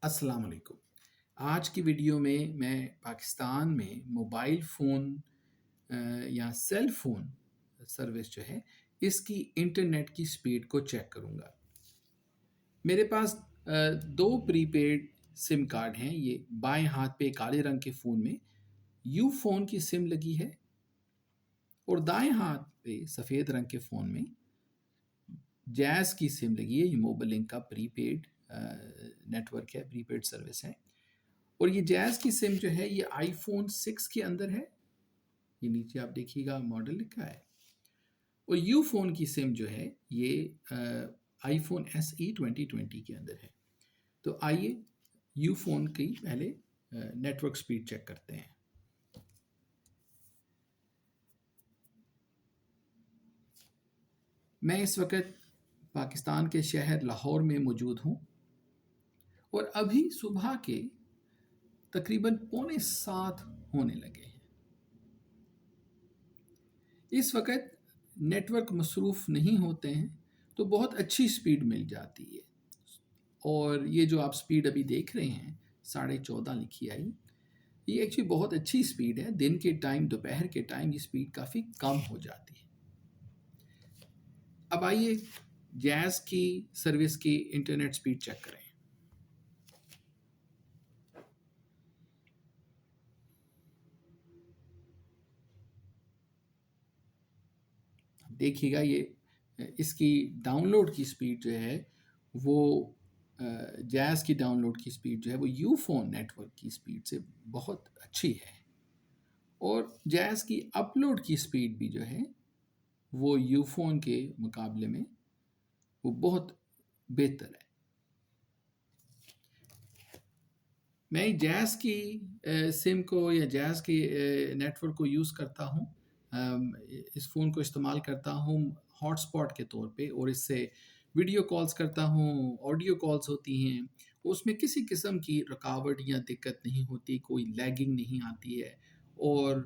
अस्सलाम वालेकुम। आज की वीडियो में मैं पाकिस्तान में मोबाइल फ़ोन या सेल फ़ोन सर्विस जो है, इसकी इंटरनेट की स्पीड को चेक करूँगा। मेरे पास 2 प्रीपेड सिम कार्ड हैं। ये बाएँ हाथ पे काले रंग के फ़ोन में यूफ़ोन की सिम लगी है और दाएँ हाथ पे सफ़ेद रंग के फ़ोन में जैज़ की सिम लगी है। ये मोबिलिंक का प्रीपेड नेटवर्क है, प्रीपेड सर्विस है। और ये जैज़ की सिम जो है ये आईफ़ोन 6 के अंदर है। ये नीचे आप देखिएगा मॉडल लिखा है। और यूफ़ोन की सिम जो है ये आईफ़ोन एसई 2020 के अंदर है। तो आइए यूफ़ोन की पहले नेटवर्क स्पीड चेक करते हैं। मैं इस वक़्त पाकिस्तान के शहर लाहौर में मौजूद हूँ और अभी सुबह के तकरीबन पौने 7 होने लगे हैं। इस वक़्त नेटवर्क मसरूफ़ नहीं होते हैं, तो बहुत अच्छी स्पीड मिल जाती है। और ये जो आप स्पीड अभी देख रहे हैं, 14.5 लिखी आई, ये एक्चुअली बहुत अच्छी स्पीड है। दिन के टाइम, दोपहर के टाइम ये स्पीड काफ़ी कम हो जाती है। अब आइए जैज़ की सर्विस की इंटरनेट स्पीड चेक करें। देखिएगा ये इसकी डाउनलोड की स्पीड जो है वो जैज़ की डाउनलोड की स्पीड जो है वो यूफ़ोन नेटवर्क की स्पीड से बहुत अच्छी है। और जैज़ की अपलोड की स्पीड भी जो है वो यूफ़ोन के मुकाबले में वो बहुत बेहतर है। मैं जैज़ की सिम को या जैज़ के नेटवर्क को यूज़ करता हूँ। इस फ़ोन को इस्तेमाल करता हूँ हॉटस्पॉट के तौर पे और इससे वीडियो कॉल्स करता हूँ, ऑडियो कॉल्स होती हैं। उसमें किसी किस्म की रुकावट या दिक्कत नहीं होती, कोई लैगिंग नहीं आती है और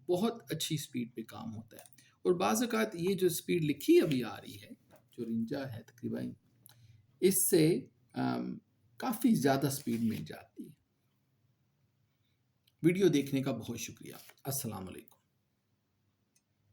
बहुत अच्छी स्पीड पे काम होता है। और बाज़ औक़ात ये जो स्पीड लिखी अभी आ रही है, जो रिंजा है तकरीबन, इससे काफ़ी ज़्यादा स्पीड मिल जाती है। वीडियो देखने का बहुत शुक्रिया। अस्सलाम वालेकुम।